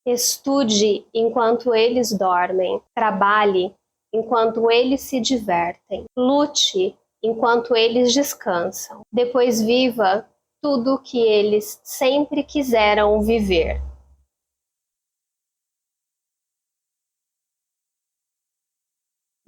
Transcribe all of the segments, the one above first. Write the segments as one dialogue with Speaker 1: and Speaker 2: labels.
Speaker 1: Estude enquanto eles dormem. Trabalhe enquanto eles se divertem. Lute enquanto eles descansam. Depois viva tudo o que eles sempre quiseram viver.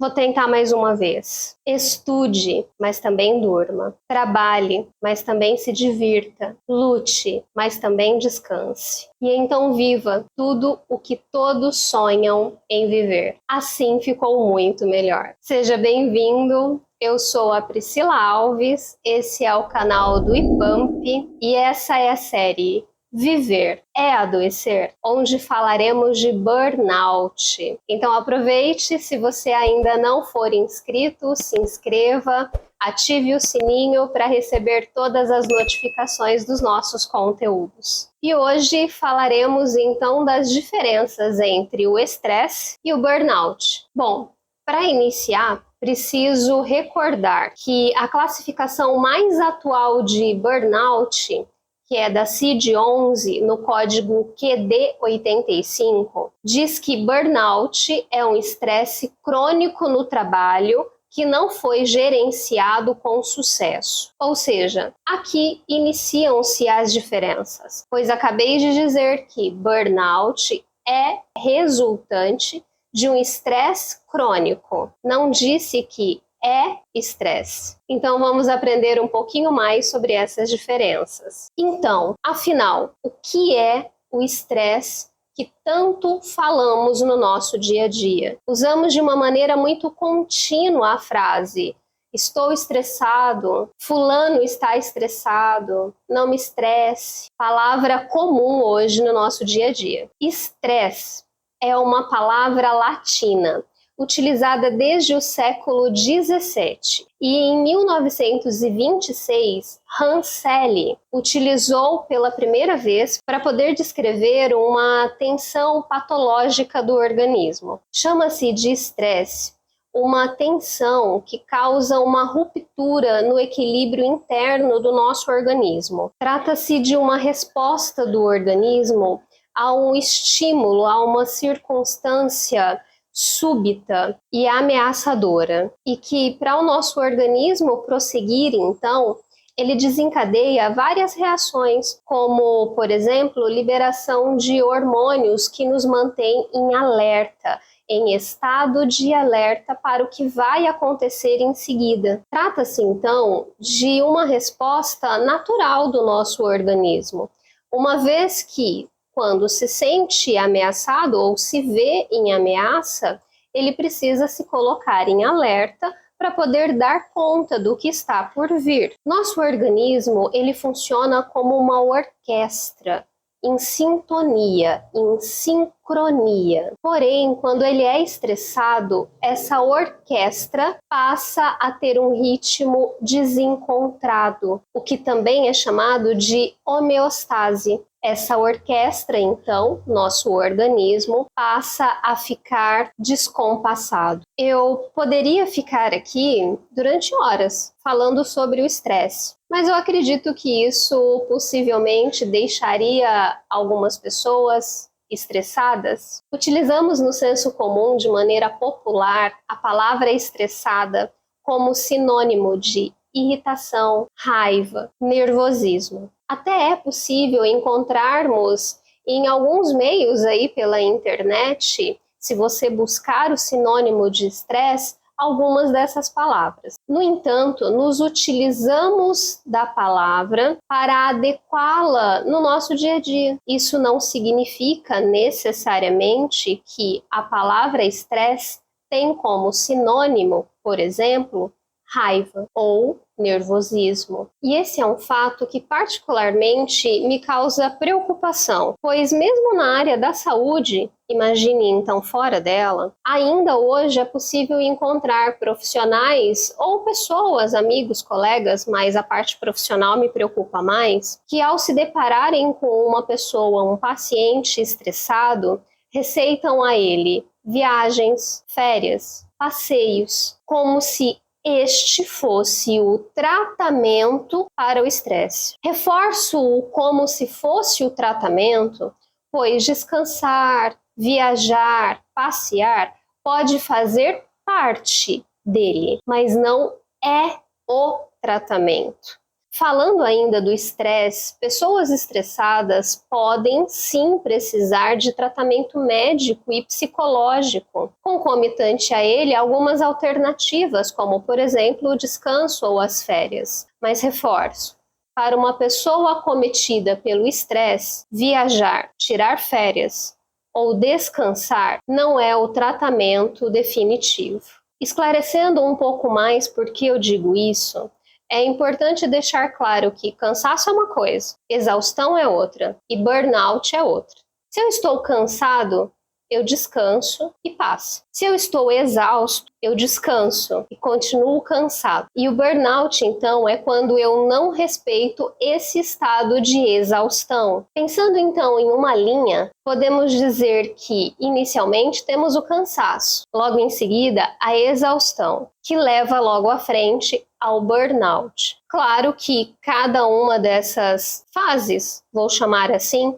Speaker 1: Vou tentar mais uma vez. Estude, mas também durma. Trabalhe, mas também se divirta. Lute, mas também descanse. E então viva tudo o que todos sonham em viver. Assim ficou muito melhor. Seja bem-vindo. Eu sou a Priscila Alves, esse é o canal do IPAMP e essa é a série Viver é Adoecer, onde falaremos de burnout. Então aproveite, se você ainda não for inscrito, se inscreva, ative o sininho para receber todas as notificações dos nossos conteúdos. E hoje falaremos então das diferenças entre o estresse e o burnout. Bom, para iniciar, preciso recordar que a classificação mais atual de burnout, que é da CID-11, no código QD85, diz que burnout é um estresse crônico no trabalho que não foi gerenciado com sucesso. Ou seja, aqui iniciam-se as diferenças, pois acabei de dizer que burnout é resultante de um estresse crônico. Não disse que é estresse. Então vamos aprender um pouquinho mais sobre essas diferenças. Então, afinal, o que é o estresse que tanto falamos no nosso dia a dia? Usamos de uma maneira muito contínua a frase estou estressado, fulano está estressado, não me estresse. Palavra comum hoje no nosso dia a dia. Estresse é uma palavra latina utilizada desde o século XVII. E em 1926, Rancelli utilizou pela primeira vez para poder descrever uma tensão patológica do organismo. Chama-se de estresse uma tensão que causa uma ruptura no equilíbrio interno do nosso organismo. Trata-se de uma resposta do organismo a um estímulo, a uma circunstância súbita e ameaçadora, e que para o nosso organismo prosseguir, então, ele desencadeia várias reações, como, por exemplo, liberação de hormônios que nos mantém em alerta, em estado de alerta para o que vai acontecer em seguida. Trata-se, então, de uma resposta natural do nosso organismo, uma vez que quando se sente ameaçado ou se vê em ameaça, ele precisa se colocar em alerta para poder dar conta do que está por vir. Nosso organismo, ele funciona como uma orquestra, em sintonia, em sincronia. Porém, quando ele é estressado, essa orquestra passa a ter um ritmo desencontrado, o que também é chamado de homeostase. Essa orquestra, então, nosso organismo, passa a ficar descompassado. Eu poderia ficar aqui durante horas falando sobre o estresse, mas eu acredito que isso possivelmente deixaria algumas pessoas estressadas. Utilizamos no senso comum, de maneira popular, a palavra estressada como sinônimo de irritação, raiva, nervosismo. Até é possível encontrarmos em alguns meios aí pela internet, se você buscar o sinônimo de estresse, algumas dessas palavras. No entanto, nos utilizamos da palavra para adequá-la no nosso dia a dia. Isso não significa necessariamente que a palavra estresse tem como sinônimo, por exemplo, raiva ou nervosismo. E esse é um fato que particularmente me causa preocupação, pois mesmo na área da saúde, imagine então fora dela, ainda hoje é possível encontrar profissionais ou pessoas, amigos, colegas, mas a parte profissional me preocupa mais, que ao se depararem com uma pessoa, um paciente estressado, receitam a ele viagens, férias, passeios, como se este fosse o tratamento para o estresse. Reforço o como se fosse o tratamento, pois descansar, viajar, passear pode fazer parte dele, mas não é o tratamento. Falando ainda do estresse, pessoas estressadas podem sim precisar de tratamento médico e psicológico. Concomitante a ele, algumas alternativas, como por exemplo o descanso ou as férias. Mas reforço, para uma pessoa acometida pelo estresse, viajar, tirar férias ou descansar não é o tratamento definitivo. Esclarecendo um pouco mais por que eu digo isso, é importante deixar claro que cansaço é uma coisa, exaustão é outra e burnout é outra. Se eu estou cansado, eu descanso e passa. Se eu estou exausto, eu descanso e continuo cansado. E o burnout, então, é quando eu não respeito esse estado de exaustão. Pensando, então, em uma linha, podemos dizer que, inicialmente, temos o cansaço, logo em seguida, a exaustão, que leva logo à frente ao burnout. Claro que cada uma dessas fases, vou chamar assim,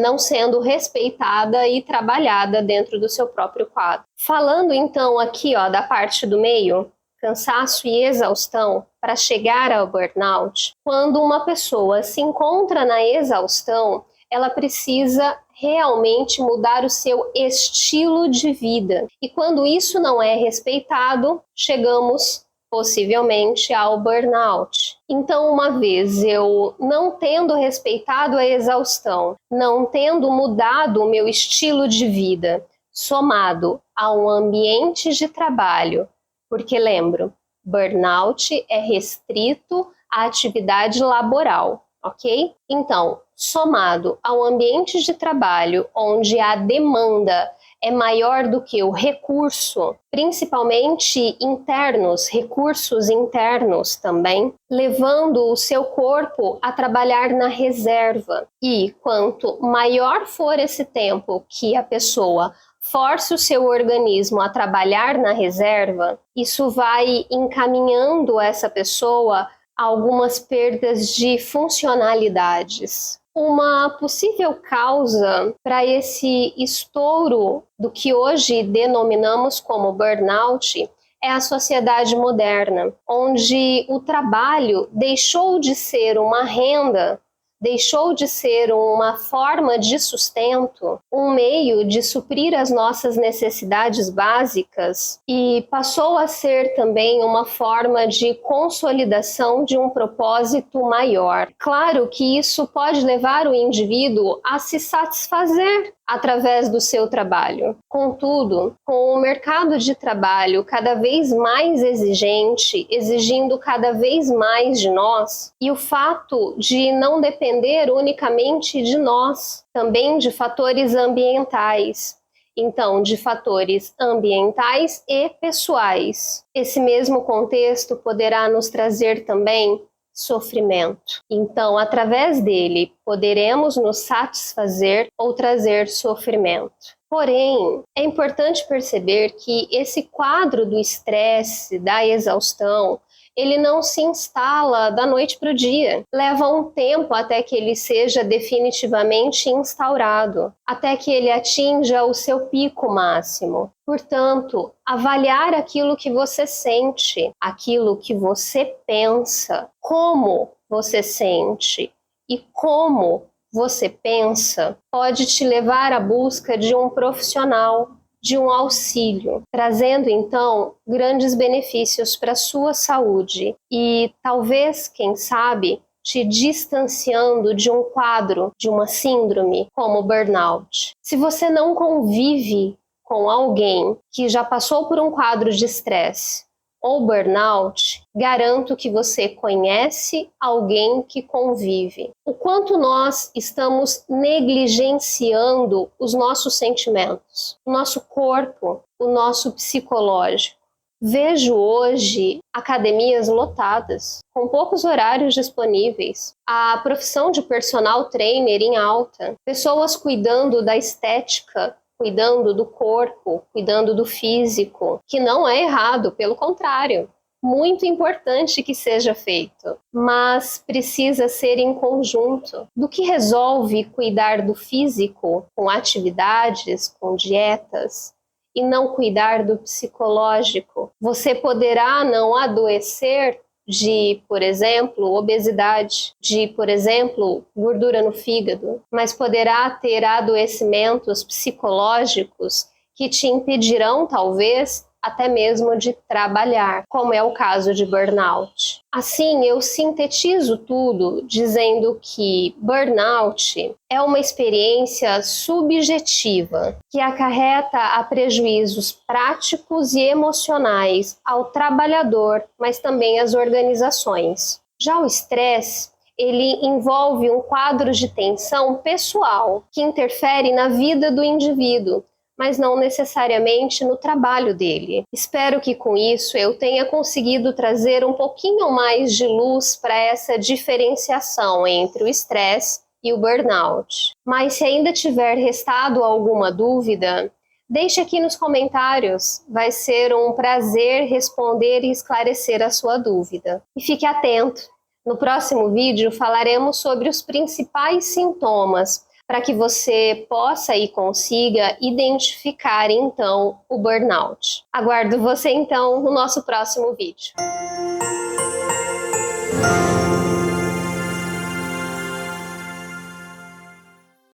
Speaker 1: não sendo respeitada e trabalhada dentro do seu próprio quadro. Falando então aqui da parte do meio, cansaço e exaustão, para chegar ao burnout, quando uma pessoa se encontra na exaustão, ela precisa realmente mudar o seu estilo de vida. E quando isso não é respeitado, chegamos possivelmente ao burnout. Então, uma vez eu não tendo respeitado a exaustão, não tendo mudado o meu estilo de vida, somado a um ambiente de trabalho, porque lembro, burnout é restrito à atividade laboral, ok? Então, somado a um ambiente de trabalho onde a demanda é maior do que o recurso, principalmente internos, recursos internos também, levando o seu corpo a trabalhar na reserva. E quanto maior for esse tempo que a pessoa force o seu organismo a trabalhar na reserva, isso vai encaminhando essa pessoa a algumas perdas de funcionalidades. Uma possível causa para esse estouro do que hoje denominamos como burnout é a sociedade moderna, onde o trabalho deixou de ser uma renda, deixou de ser uma forma de sustento, um meio de suprir as nossas necessidades básicas e passou a ser também uma forma de consolidação de um propósito maior. Claro que isso pode levar o indivíduo a se satisfazer através do seu trabalho. Contudo, com o mercado de trabalho cada vez mais exigente, exigindo cada vez mais de nós, e o fato de não depender unicamente de nós, também de fatores ambientais. Então, de fatores ambientais e pessoais. Esse mesmo contexto poderá nos trazer também sofrimento. Então, através dele, poderemos nos satisfazer ou trazer sofrimento. Porém, é importante perceber que esse quadro do estresse, da exaustão, ele não se instala da noite para o dia. Leva um tempo até que ele seja definitivamente instaurado, até que ele atinja o seu pico máximo. Portanto, avaliar aquilo que você sente, aquilo que você pensa, como você sente e como você pensa, pode te levar à busca de um profissional, de um auxílio, trazendo então grandes benefícios para a sua saúde e talvez, quem sabe, te distanciando de um quadro, de uma síndrome como burnout. Se você não convive com alguém que já passou por um quadro de estresse ou burnout, garanto que você conhece alguém que convive. O quanto nós estamos negligenciando os nossos sentimentos, o nosso corpo, o nosso psicológico. Vejo hoje academias lotadas, com poucos horários disponíveis, a profissão de personal trainer em alta, pessoas cuidando da estética, cuidando do corpo, cuidando do físico, que não é errado, pelo contrário. muito importante que seja feito, mas precisa ser em conjunto. Do que resolve cuidar do físico com atividades, com dietas, e não cuidar do psicológico? Você poderá não adoecer de, por exemplo, obesidade, de, por exemplo, gordura no fígado, mas poderá ter adoecimentos psicológicos que te impedirão, talvez, até mesmo de trabalhar, como é o caso de burnout. Assim, eu sintetizo tudo dizendo que burnout é uma experiência subjetiva que acarreta a prejuízos práticos e emocionais ao trabalhador, mas também às organizações. Já o estresse, ele envolve um quadro de tensão pessoal que interfere na vida do indivíduo, mas não necessariamente no trabalho dele. Espero que com isso eu tenha conseguido trazer um pouquinho mais de luz para essa diferenciação entre o estresse e o burnout. Mas se ainda tiver restado alguma dúvida, deixe aqui nos comentários. Vai ser um prazer responder e esclarecer a sua dúvida. E fique atento. No próximo vídeo falaremos sobre os principais sintomas para que você possa e consiga identificar então o burnout. Aguardo você então no nosso próximo vídeo.